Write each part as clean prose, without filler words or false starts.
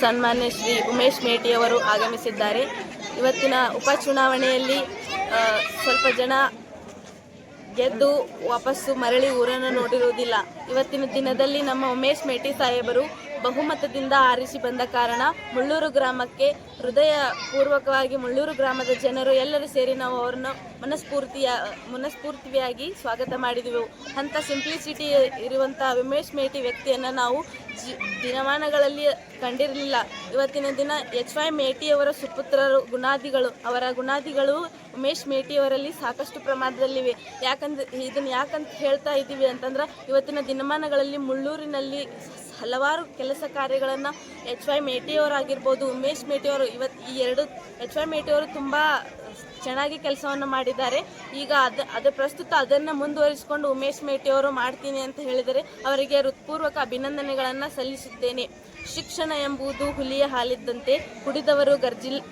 ಸನ್ಮಾನ್ಯ ಶ್ರೀ ಉಮೇಶ್ ಮೇಟಿಯವರು ಆಗಮಿಸಿದ್ದಾರೆ. ಇವತ್ತಿನ ಉಪಚುನಾವಣೆಯಲ್ಲಿ ಸ್ವಲ್ಪ ಜನ ಗೆದ್ದು ವಾಪಸ್ಸು ಮರಳಿ ಊರನ್ನು ನೋಡಿರುವುದಿಲ್ಲ. ಇವತ್ತಿನ ದಿನದಲ್ಲಿ ನಮ್ಮ ಉಮೇಶ್ ಮೇಟಿ ಸಾಹೇಬರು ಬಹುಮತದಿಂದ ಆರಿಸಿ ಬಂದ ಕಾರಣ ಮುಳ್ಳೂರು ಗ್ರಾಮಕ್ಕೆ ಹೃದಯ ಪೂರ್ವಕವಾಗಿ ಮುಳ್ಳೂರು ಗ್ರಾಮದ ಜನರು ಎಲ್ಲರೂ ಸೇರಿ ನಾವು ಅವರನ್ನು ಮನಸ್ಫೂರ್ತಿಯಾಗಿ ಸ್ವಾಗತ ಮಾಡಿದೆವು. ಅಂಥ ಸಿಂಪ್ಲಿಸಿಟಿ ಇರುವಂಥ ಉಮೇಶ್ ಮೇಟಿ ವ್ಯಕ್ತಿಯನ್ನು ನಾವು ದಿನಮಾನಗಳಲ್ಲಿ ಕಂಡಿರಲಿಲ್ಲ. ಇವತ್ತಿನ ದಿನ HY ಮೇಟಿಯವರ ಸುಪುತ್ರರು ಅವರ ಗುಣಾದಿಗಳು ಉಮೇಶ್ ಮೇಟಿಯವರಲ್ಲಿ ಸಾಕಷ್ಟು ಪ್ರಮಾಣದಲ್ಲಿವೆ. ಇದನ್ನು ಯಾಕಂತ ಹೇಳ್ತಾ ಇದ್ದೀವಿ ಅಂತಂದ್ರೆ, ಇವತ್ತಿನ ದಿನಮಾನಗಳಲ್ಲಿ ಮುಳ್ಳೂರಿನಲ್ಲಿ ಹಲವಾರು ಕೆಲಸ ಕಾರ್ಯಗಳನ್ನು HY ಮೇಟಿಯವರಾಗಿರ್ಬೋದು, ಉಮೇಶ್ ಮೇಟಿಯವರು ಈ ಎರಡು HY ಮೇಟಿಯವರು ತುಂಬ ಚೆನ್ನಾಗಿ ಕೆಲಸವನ್ನು ಮಾಡಿದ್ದಾರೆ. ಈಗ ಪ್ರಸ್ತುತ ಅದನ್ನು ಮುಂದುವರಿಸಿಕೊಂಡು ಉಮೇಶ್ ಮೇಟಿಯವರು ಮಾಡ್ತೀನಿ ಅಂತ ಹೇಳಿದರೆ ಅವರಿಗೆ ಹೃತ್ಪೂರ್ವಕ ಅಭಿನಂದನೆಗಳನ್ನು ಸಲ್ಲಿಸುತ್ತೇನೆ. ಶಿಕ್ಷಣ ಎಂಬುದು ಹುಲಿಯ ಹಾಲಿದ್ದಂತೆ, ಕುಡಿದವರು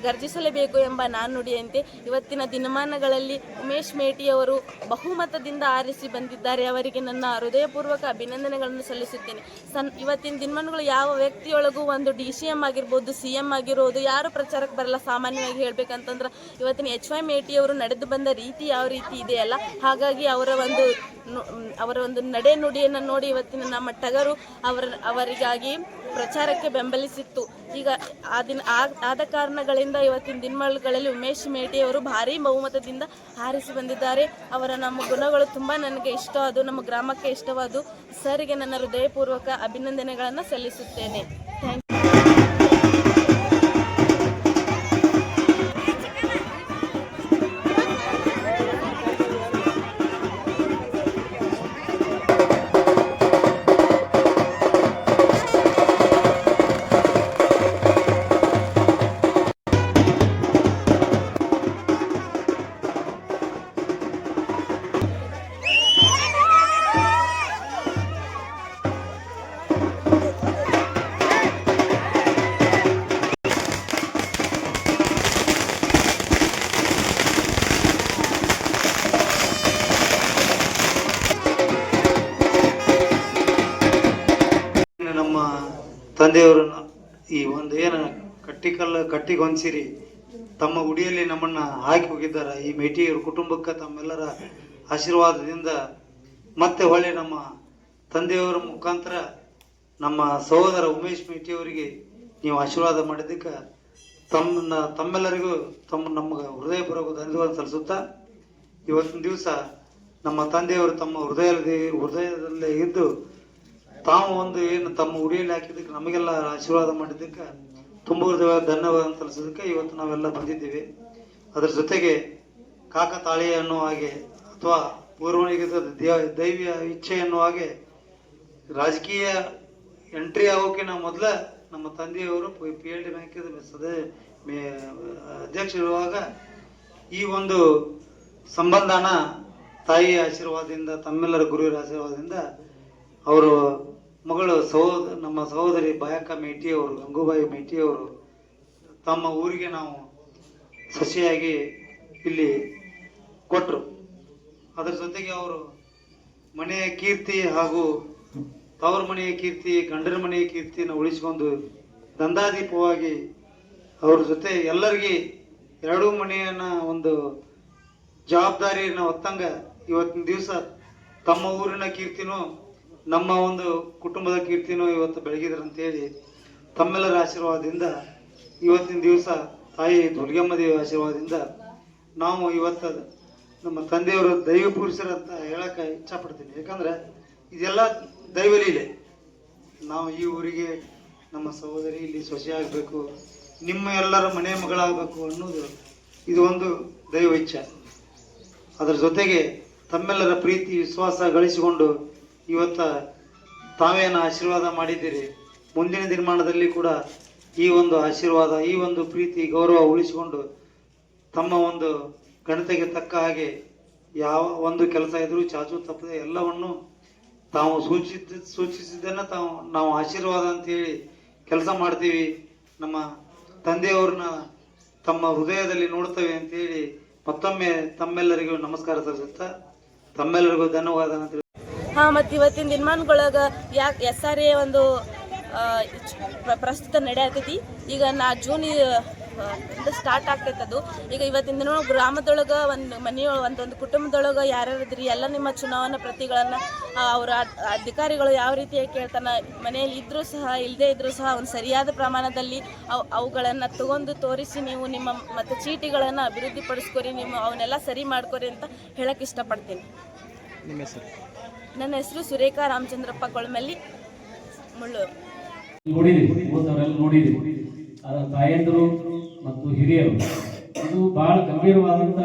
ಗರ್ಜಿಸಲೇಬೇಕು ಎಂಬ ನಾಣ್ಣುಡಿಯಂತೆ ಇವತ್ತಿನ ದಿನಮಾನಗಳಲ್ಲಿ ಉಮೇಶ್ ಮೇಟಿಯವರು ಬಹುಮತದಿಂದ ಆರಿಸಿ ಬಂದಿದ್ದಾರೆ. ಅವರಿಗೆ ನನ್ನ ಹೃದಯಪೂರ್ವಕ ಅಭಿನಂದನೆಗಳನ್ನು ಸಲ್ಲಿಸುತ್ತೇನೆ. ಇವತ್ತಿನ ದಿನಮಾನಗಳು ಯಾವ ವ್ಯಕ್ತಿಯೊಳಗೂ ಒಂದು DCM ಆಗಿರ್ಬೋದು, CM ಆಗಿರೋದು ಯಾರು ಪ್ರಚಾರಕ್ಕೆ ಬರಲ್ಲ. ಸಾಮಾನ್ಯವಾಗಿ ಹೇಳ್ಬೇಕಂತಂದ್ರೆ ಇವತ್ತಿನ HY ಮೇಟಿಯವರು ನಡೆದು ಬಂದ ರೀತಿ ಯಾವ ರೀತಿ ಇದೆಯಲ್ಲ, ಹಾಗಾಗಿ ಅವರ ಒಂದು ನಡೆ ನುಡಿಯನ್ನು ನೋಡಿ ಇವತ್ತಿನ ನಮ್ಮ ಟಗರು ಅವರಿಗಾಗಿ ಪ್ರಚಾರಕ್ಕೆ ಬೆಂಬಲಿಸಿತ್ತು. ಈಗ ಆದ ಕಾರಣಗಳಿಂದ ಇವತ್ತಿನ ದಿನಮಾನಗಳಲ್ಲಿ ಉಮೇಶ್ ಮೇಟಿಯವರು ಭಾರೀ ಬಹುಮತದಿಂದ ಆರಿಸಿ ಬಂದಿದ್ದಾರೆ. ನಮ್ಮ ಗುಣಗಳು ತುಂಬ ನನಗೆ ಇಷ್ಟವಾದವು, ನಮ್ಮ ಗ್ರಾಮಕ್ಕೆ ಇಷ್ಟವಾದವು. ಸರ್ಗೆ ನನ್ನ ಹೃದಯಪೂರ್ವಕ ಅಭಿನಂದನೆಗಳನ್ನು ಸಲ್ಲಿಸುತ್ತೇನೆ. Thank you. ನಮ್ಮ ತಂದೆಯವರು ಈ ಒಂದು ಏನು ಕಟ್ಟಿಗೊಂದಿಸಿರಿ ತಮ್ಮ ಉಡಿಯಲ್ಲಿ ನಮ್ಮನ್ನ ಹಾಕಿ ಹೋಗಿದ್ದಾರೆ. ಈ ಮೇಟಿಯವ್ರ ಕುಟುಂಬಕ್ಕೆ ತಮ್ಮೆಲ್ಲರ ಆಶೀರ್ವಾದದಿಂದ ಮತ್ತೆ ಹೊಳ್ಳಿ ನಮ್ಮ ತಂದೆಯವರ ಮುಖಾಂತರ ನಮ್ಮ ಸಹೋದರ ಉಮೇಶ್ ಮೇಟಿಯವರಿಗೆ ನೀವು ಆಶೀರ್ವಾದ ಮಾಡಿದ್ದಕ್ಕೆ ತಮ್ಮೆಲ್ಲರಿಗೂ ನಮಗೆ ಹೃದಯಪೂರ್ವಕ ಧನ್ಯವಾದ ಸಲ್ಲಿಸುತ್ತಾ, ಇವತ್ತಿನ ದಿವಸ ನಮ್ಮ ತಂದೆಯವರು ತಮ್ಮ ಹೃದಯದಲ್ಲೇ ಇದ್ದು ತಾವು ಒಂದು ಏನು ತಮ್ಮ ಉಡಿಯಲ್ಲಿ ಹಾಕಿದ್ದಕ್ಕೆ ನಮಗೆಲ್ಲ ಆಶೀರ್ವಾದ ಮಾಡಿದ್ದಕ್ಕೆ ತುಂಬ ಧನ್ಯವಾದ ಸಲ್ಲಿಸೋದಕ್ಕೆ ಇವತ್ತು ನಾವೆಲ್ಲ ಬಂದಿದ್ದೀವಿ. ಅದರ ಜೊತೆಗೆ ಕಾಕತಾಳೀಯ ಅನ್ನೋ ಹಾಗೆ ಅಥವಾ ಪೂರ್ವನಿಗದ ದೈವಿಯ ಇಚ್ಛೆ ಅನ್ನೋ ಹಾಗೆ ರಾಜಕೀಯ ಎಂಟ್ರಿ ಆಗೋಕಿನ ಮೊದಲ ನಮ್ಮ ತಂದೆಯವರು PLD ಬ್ಯಾಂಕಿನ ಅಧ್ಯಕ್ಷರಿರುವಾಗ ಈ ಒಂದು ಸಂಬಂಧನ ತಾಯಿಯ ಆಶೀರ್ವಾದದಿಂದ, ತಮ್ಮೆಲ್ಲರ ಗುರುವಿನ ಆಶೀರ್ವಾದದಿಂದ ಅವರು ಮಗಳು ನಮ್ಮ ಸಹೋದರಿ ಬಾಯಕ್ಕ ಮೇಟಿಯವರು, ಗಂಗೂಬಾಯಿ ಮೇಟಿಯವರು ತಮ್ಮ ಊರಿಗೆ ನಾವು ಸಸಿಯಾಗಿ ಇಲ್ಲಿ ಕೊಟ್ಟರು. ಅದರ ಜೊತೆಗೆ ಅವರು ಮನೆಯ ಕೀರ್ತಿ ಹಾಗೂ ತವರ ಮನೆಯ ಕೀರ್ತಿ, ಗಂಡನ ಮನೆಯ ಕೀರ್ತಿಯನ್ನು ಉಳಿಸಿಕೊಂಡು ದಂದಾದೀಪವಾಗಿ ಅವ್ರ ಜೊತೆ ಎಲ್ಲರಿಗೆ ಎರಡೂ ಮನೆಯನ್ನ ಒಂದು ಜವಾಬ್ದಾರಿಯನ್ನು ಹೊತ್ತಂಗ ಇವತ್ತಿನ ದಿವಸ ತಮ್ಮ ಊರಿನ ಕೀರ್ತಿನೂ ನಮ್ಮ ಒಂದು ಕುಟುಂಬದ ಕೀರ್ತಿನೂ ಇವತ್ತು ಬೆಳಗಿದ್ರಂತೇಳಿ ತಮ್ಮೆಲ್ಲರ ಆಶೀರ್ವಾದದಿಂದ ಇವತ್ತಿನ ದಿವಸ ತಾಯಿ ದುರ್ಗಮ್ಮ ದೇವಿ ಆಶೀರ್ವಾದದಿಂದ ನಾವು ಇವತ್ತು ನಮ್ಮ ತಂದೆಯವರು ದೈವ ಪುರುಷರಂತ ಹೇಳಕ್ಕೆ ಇಚ್ಛಪಡ್ತೀನಿ. ಯಾಕಂದ್ರೆ ಇದೆಲ್ಲ ದೈವಲೀಲೆ. ನಾವು ಈ ಊರಿಗೆ ನಮ್ಮ ಸಹೋದರಿ ಇಲ್ಲಿ ಸೊಸೆ ಆಗಬೇಕು, ನಿಮ್ಮ ಎಲ್ಲರ ಮನೆ ಮಗಳಾಗಬೇಕು ಅನ್ನೋದು ಇದು ಒಂದು ದೈವ ಇಚ್ಛೆ. ಅದರ ಜೊತೆಗೆ ತಮ್ಮೆಲ್ಲರ ಪ್ರೀತಿ ವಿಶ್ವಾಸ ಗಳಿಸಿಕೊಂಡು ಇವತ್ತ ತಾವೇನ ಆಶೀರ್ವಾದ ಮಾಡಿದ್ದೀರಿ. ಮುಂದಿನ ದಿನಮಾನದಲ್ಲಿ ಕೂಡ ಈ ಒಂದು ಆಶೀರ್ವಾದ, ಈ ಒಂದು ಪ್ರೀತಿ ಗೌರವ ಉಳಿಸಿಕೊಂಡು ತಮ್ಮ ಒಂದು ಗಣತೆಗೆ ತಕ್ಕ ಹಾಗೆ ಯಾವ ಒಂದು ಕೆಲಸ ಇದ್ರೂ ಚಾಚು ತಪ್ಪದೆ ಎಲ್ಲವನ್ನು ತಾವು ಸೂಚಿಸಿದ್ದನ್ನ ನಾವು ಆಶೀರ್ವಾದ ಅಂತೇಳಿ ಕೆಲಸ ಮಾಡ್ತೀವಿ. ನಮ್ಮ ತಂದೆಯವ್ರನ್ನ ತಮ್ಮ ಹೃದಯದಲ್ಲಿ ನೋಡ್ತೇವೆ ಅಂತೇಳಿ ಮತ್ತೊಮ್ಮೆ ತಮ್ಮೆಲ್ಲರಿಗೂ ನಮಸ್ಕಾರ ಸಲ್ಲಿಸುತ್ತಾ ತಮ್ಮೆಲ್ಲರಿಗೂ ಧನ್ಯವಾದ. ಮತ್ತು ಇವತ್ತಿನ ದಿನಮಾನಗಳಾಗ ಯಾಕೆ SRA ಒಂದು ಪ್ರಸ್ತುತ ನಡೆಯತೈತಿ. ಈಗ ಜೂನ್ ಸ್ಟಾರ್ಟ್ ಆಗ್ತೈತೆ ಅದು. ಈಗ ಇವತ್ತಿನ ದಿನ ಗ್ರಾಮದೊಳಗೆ ಒಂದು ಮನೆಯೊಳಗೆ ಒಂದೊಂದು ಕುಟುಂಬದೊಳಗೆ ಯಾರ್ಯಾರಿದ್ರಿ ಎಲ್ಲ ನಿಮ್ಮ ಚುನಾವಣಾ ಪ್ರತಿಗಳನ್ನು ಅವರ ಅಧಿಕಾರಿಗಳು ಯಾವ ರೀತಿಯಾಗಿ ಕೇಳ್ತಾನೆ, ಮನೆಯಲ್ಲಿ ಇದ್ದರೂ ಸಹ ಇಲ್ಲದೇ ಇದ್ದರೂ ಸಹ ಒಂದು ಸರಿಯಾದ ಪ್ರಮಾಣದಲ್ಲಿ ಅವುಗಳನ್ನು ತಗೊಂಡು ತೋರಿಸಿ ನೀವು ನಿಮ್ಮ ಮತ್ತು ಚೀಟಿಗಳನ್ನು ಅಭಿವೃದ್ಧಿಪಡಿಸ್ಕೊರಿ, ಅವನ್ನೆಲ್ಲ ಸರಿ ಮಾಡ್ಕೊರಿ ಅಂತ ಹೇಳಕ್ಕೆ ಇಷ್ಟಪಡ್ತೀನಿ. ನಿಮ್ಮ ಹೆಸರು? ನನ್ನ ಹೆಸರು ಸುರೇಖಾ ರಾಮಚಂದ್ರಪ್ಪ ಕೊಳಮಲ್ಲಿ, ಮುಳ್ಳೂರು. ನೋಡಿದ್ವಿ ತಾಯಂದಿರು ಮತ್ತು ಹಿರಿಯರು, ಇದು ಬಹಳ ಗಂಭೀರವಾದಂಥ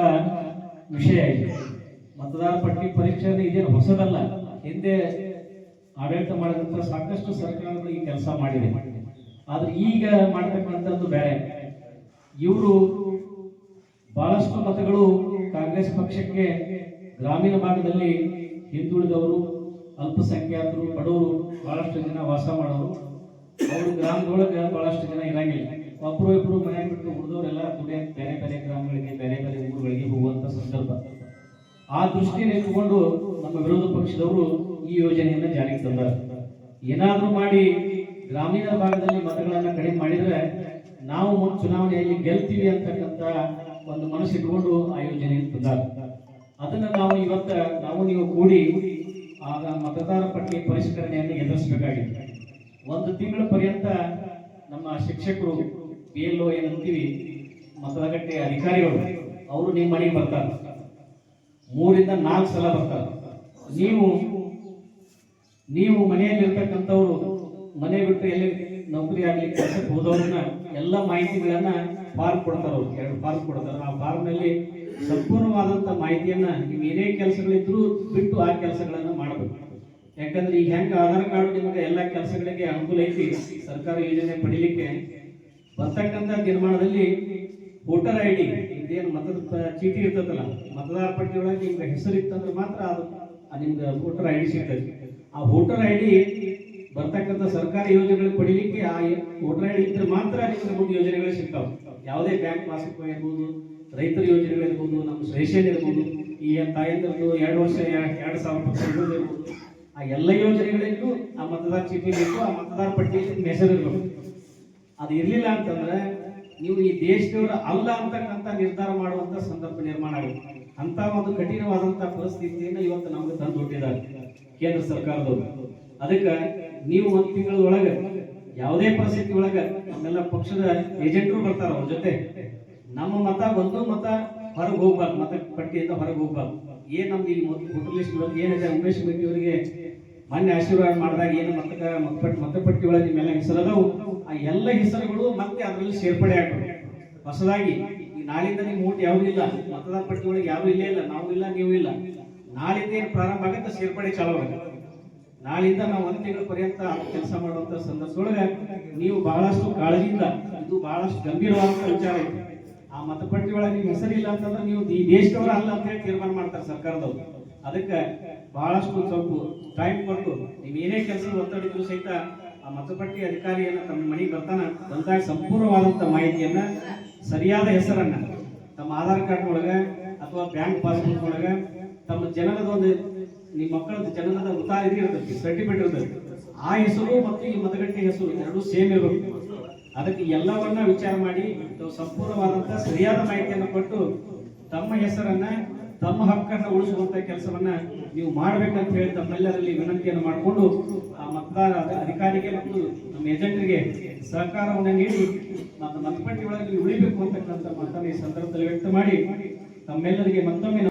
ವಿಷಯ ಇದೆ. ಮತದಾರ ಪಟ್ಟಿ ಪರೀಕ್ಷೆ ಇದೇನು ಹೊಸದಲ್ಲ, ಹಿಂದೆ ಆಡಳಿತ ಮಾಡಿದಂಥ ಸಾಕಷ್ಟು ಸರ್ಕಾರಗಳು ಈ ಕೆಲಸ ಮಾಡಿದೆ. ಆದ್ರೆ ಈಗ ಮಾಡತಕ್ಕಂಥದ್ದು ಬೇರೆ. ಇವರು ಬಹಳಷ್ಟು ಮತಗಳು ಕಾಂಗ್ರೆಸ್ ಪಕ್ಷಕ್ಕೆ ಗ್ರಾಮೀಣ ಭಾಗದಲ್ಲಿ ಹಿಂದುಳಿದವರು, ಅಲ್ಪಸಂಖ್ಯಾತರು, ಬಡವರು ಬಹಳಷ್ಟು ಜನ ವಾಸ ಮಾಡೋರು. ಅವರು ಗ್ರಾಮದೊಳಗೆ ಬಹಳಷ್ಟು ಜನ ಇರಂಗಿಲ್ಲ. ಒಬ್ಬರು ಇಬ್ಬರು ಮನೆ ಬಿಟ್ಟು ಉಳಿದವರೆಲ್ಲ ದುಡಿಯಕ್ಕೆ ಬೇರೆ ಬೇರೆ ಗ್ರಾಮಗಳಿಗೆ, ಬೇರೆ ಬೇರೆ ಊರುಗಳಿಗೆ ಹೋಗುವಂತ ಸಂದರ್ಭ. ಆ ದೃಷ್ಟಿಯನ್ನು ಇಟ್ಟುಕೊಂಡು ನಮ್ಮ ವಿರೋಧ ಪಕ್ಷದವರು ಈ ಯೋಜನೆಯನ್ನ ಜಾರಿಗೆ ತಂದರು. ಏನಾದ್ರೂ ಮಾಡಿ ಗ್ರಾಮೀಣ ಭಾಗದಲ್ಲಿ ಮತಗಳನ್ನ ಕಡಿಮೆ ಮಾಡಿದ್ರೆ ನಾವು ಚುನಾವಣೆಯಲ್ಲಿ ಗೆಲ್ತೀವಿ ಅಂತಕ್ಕಂಥ ಒಂದು ಮನಸ್ಸು ಇಟ್ಕೊಂಡು ಆ ಯೋಜನೆಯನ್ನು ತಂದರು. ಅದನ್ನ ನಾವು ನೀವು ಕೂಡಿ ಆಗ ಮತದಾರ ಪಟ್ಟಿ ಪರಿಷ್ಕರಣೆಯನ್ನು ಎದುರಿಸಬೇಕಾಗಿತ್ತು. ಒಂದು ತಿಂಗಳ ಪರ್ಯಂತ ನಮ್ಮ ಶಿಕ್ಷಕರು BLO ಏನಂತೀವಿ, ಮತಗಟ್ಟೆ ಅಧಿಕಾರಿಗಳು, ಅವರು ನಿಮ್ಮ ಮನೆಗೆ ಬರ್ತಾರೆ. 3 ರಿಂದ 4 ಸಲ ಬರ್ತಾರೆ. ನೀವು ಮನೆಯಲ್ಲಿರ್ತಕ್ಕಂಥವ್ರು ಮನೆ ಬಿಟ್ಟು ಎಲ್ಲಿ ನೌಕರಿ ಆಗ್ಲಿ ಕೆಲಸಕ್ಕೆ ಹೋದವ್ರನ್ನ ಎಲ್ಲ ಮಾಹಿತಿಗಳನ್ನ ಫಾರ್ಮ್ ಕೊಡ್ತಾರೆ. ಅವ್ರು 2 ಫಾರ್ಮ್ ಕೊಡ್ತಾರೆ. ಆ ಫಾರ್ಮ್ ನಲ್ಲಿ ಸಂಪೂರ್ಣವಾದಂತ ಮಾಹಿತಿಯನ್ನ ನೀವು ಏನೇ ಕೆಲಸಗಳಿದ್ರು ಬಿಟ್ಟು ಆ ಕೆಲಸಗಳನ್ನ ಮಾಡಬೇಕು. ಯಾಕಂದ್ರೆ ಈಗ ಹೆಂಗ ಆಧಾರ್ ಕಾರ್ಡ್ ನಿಮಗೆ ಎಲ್ಲ ಕೆಲಸಗಳಿಗೆ ಅನುಕೂಲ ಐತಿ, ಸರ್ಕಾರ ಯೋಜನೆ ಪಡಿಲಿಕ್ಕೆ ಬರ್ತಕ್ಕಂಥ ನಿರ್ಮಾಣದಲ್ಲಿ ವೋಟರ್ ID ಇದೇನು ಮತದ ಚೀಟಿ ಇರ್ತದಲ್ಲ, ಮತದಾರ ಪಟ್ಟಿ ಒಳಗೆ ನಿಮ್ಗೆ ಹೆಸರು ಇತ್ತಂದ್ರೆ ಮಾತ್ರ ಅದು ನಿಮ್ಗೆ ವೋಟರ್ ID ಸಿಗ್ತದೆ. ಆ ವೋಟರ್ ID ಬರ್ತಕ್ಕಂಥ ಸರ್ಕಾರಿ ಯೋಜನೆಗಳು ಪಡಿಲಿಕ್ಕೆ ಆ ವೋಟರ್ ID ಇದ್ರೆ ಮಾತ್ರ ನಿಮ್ಗೆ ಮುಂದೆ ಯೋಜನೆಗಳು ಸಿಗ್ತಾವೆ. ಯಾವುದೇ ಬ್ಯಾಂಕ್ ಪಾಸ್ಬುಕ್ ಇರ್ಬೋದು, ರೈತರ ಯೋಜನೆಗಳಿರ್ಬೋದು, ನಮ್ಮ ರೇಷನ್ ಇರ್ಬೋದು, ಈ ತಾಯಂದಿರದು 2 ವರ್ಷ 2,000 ರೂಪಾಯಿ ಇರ್ಬೋದು, ಆ ಎಲ್ಲ ಯೋಜನೆಗಳಿಗೂ ಆ ಮತದಾರ ಚೀಟಿ ಬೇಕು, ಆ ಮತದಾರ ಪಟ್ಟಿ ಹೆಸರು ಇರಬೇಕು. ಅದು ಇರ್ಲಿಲ್ಲ ಅಂತಂದ್ರೆ ನೀವು ಈ ದೇಶದವರ ಅಲ್ಲ ಅಂತಕ್ಕಂಥ ನಿರ್ಧಾರ ಮಾಡುವಂತ ಸಂದರ್ಭ ನಿರ್ಮಾಣ ಆಗುತ್ತೆ. ಅಂತ ಒಂದು ಕಠಿಣವಾದಂತಹ ಪರಿಸ್ಥಿತಿಯನ್ನು ಇವತ್ತು ನಮಗೆ ತಂದು ಕೊಟ್ಟಿದ್ದಾರೆ ಕೇಂದ್ರ ಸರ್ಕಾರದವರು. ಅದಕ್ಕೆ ನೀವು 1 ತಿಂಗಳ ಒಳಗೆ ಯಾವುದೇ ಪರಿಸ್ಥಿತಿ ಒಳಗೆ ನಮ್ಮೆಲ್ಲ ಪಕ್ಷದ ಏಜೆಂಟರು ಬರ್ತಾರ, ಅವ್ರ ಜೊತೆ ನಮ್ಮ ಮತ ಒಂದು ಮತ ಹೊರಗೆ ಹೋಗ್ಬಾರ್ದು, ಮತ ಪಟ್ಟಿಯಿಂದ ಹೊರಗೆ ಹೋಗ್ಬಾರ್ದು. ನಮ್ದು ಇಲ್ಲಿ ವೋಟರ್ ಲಿಸ್ಟ್ ಏನಿದೆ, ಉಮೇಶ್ ಮೆಟ್ಟಿ ಅವರಿಗೆ ಮೊನ್ನೆ ಆಶೀರ್ವಾದ ಮಾಡಿದಾಗ ಏನು ಮತಪಟ್ಟಿ ಒಳಗೆ ನಿಮ್ಮೆಲ್ಲ ಹೆಸರದವು, ಆ ಎಲ್ಲ ಹೆಸರುಗಳು ಮತ್ತೆ ಅದರಲ್ಲಿ ಸೇರ್ಪಡೆ ಆಗ್ತವೆ. ಹೊಸದಾಗಿ ಈ ನಾಳಿಂದ ನಿಮ್ಮ ಓಟ್ ಯಾವುದೂ ಇಲ್ಲ, ಮತದಾರ ಪಟ್ಟಿ ಒಳಗೆ ಯಾರು ಇಲ್ಲೇ ಇಲ್ಲ, ನಾವು ಇಲ್ಲ, ನೀವು ಇಲ್ಲ. ನಾಳಿಂದ ಏನು ಪ್ರಾರಂಭ ಆಗುತ್ತೆ, ಸೇರ್ಪಡೆ ಚಾಲು ಆಗುತ್ತೆ. ನಾಳಿಂದ ನಾವು 1 ತಿಂಗಳ ಪರ್ಯಂತ ಕೆಲಸ ಮಾಡುವಂತ ಸಂದರ್ಭದೊಳಗೆ ನೀವು ಬಹಳಷ್ಟು ಕಾಳಜಿಯಿಂದ, ಇದು ಬಹಳಷ್ಟು ಗಂಭೀರವಾದಂತ ವಿಚಾರ ಇದೆ. ಆ ಮತಪಟ್ಟಿ ಒಳಗೆ ನಿಮ್ಮ ಹೆಸರಿಲ್ಲ ಅಂತಂದ್ರೆ ನೀವು ಈ ದೇಶದವರ ಅಲ್ಲ ಅಂತ ಹೇಳಿ ತೀರ್ಮಾನ ಮಾಡ್ತಾರೆ ಸರ್ಕಾರದವರು. ಅದಕ್ಕೆ ಬಹಳಷ್ಟು ಸ್ವಲ್ಪ ಟೈಮ್ ಕೊಟ್ಟು ನೀವು ಏನೇ ಕೆಲಸ ಒತ್ತಡಿದ್ರು ಸಹಿತ ಆ ಮತಪಟ್ಟಿ ಅಧಿಕಾರಿಯನ್ನ ತಮ್ಮ ಮನೆಗೆ ಬಂದಾಗ ಸಂಪೂರ್ಣವಾದಂತ ಮಾಹಿತಿಯನ್ನ, ಸರಿಯಾದ ಹೆಸರನ್ನ ತಮ್ಮ ಆಧಾರ್ ಕಾರ್ಡ್ ಒಳಗೆ ಅಥವಾ ಬ್ಯಾಂಕ್ ಪಾಸ್ಬುಕ್ ಒಳಗೆ ತಮ್ಮ ಜನನದ ಒಂದು ನಿಮ್ಮ ಮಕ್ಕಳದ ಜನನದ ಇದು ಇರ್ತೈತಿ, ಸರ್ಟಿಫಿಕೇಟ್ ಇರ್ತೈತಿ, ಆ ಹೆಸರು ಮತ್ತು ಈ ಮತಗಟ್ಟೆ ಹೆಸರು 2 ಸೇಮ್ ಇರಬೇಕು. ಅದಕ್ಕೆ ಎಲ್ಲವನ್ನ ವಿಚಾರ ಮಾಡಿ ಸಂಪೂರ್ಣವಾದಂತಹ ಸರಿಯಾದ ಮಾಹಿತಿಯನ್ನು ಕೊಟ್ಟು ತಮ್ಮ ಹೆಸರನ್ನ, ತಮ್ಮ ಹಕ್ಕನ್ನು ಉಳಿಸುವಂತ ಕೆಲಸವನ್ನ ನೀವು ಮಾಡ್ಬೇಕಂತ ಹೇಳಿ ತಮ್ಮೆಲ್ಲರಲ್ಲಿ ವಿನಂತಿಯನ್ನು ಮಾಡಿಕೊಂಡು ಆ ಮತದಾರ ಅಧಿಕಾರಿಗೆ ಮತ್ತು ನಮ್ಮ ಏಜೆಂಟ್ರಿಗೆ ಸಹಕಾರವನ್ನು ನೀಡಿ ಮತಪಟ್ಟಿ ಒಳಗೆ ಉಳಿಬೇಕು ಅಂತಕ್ಕಂಥ ಮಾತನ್ನು ಈ ಸಂದರ್ಭದಲ್ಲಿ ವ್ಯಕ್ತ ಮಾಡಿ ತಮ್ಮೆಲ್ಲರಿಗೆ ಮತ್ತೊಮ್ಮೆ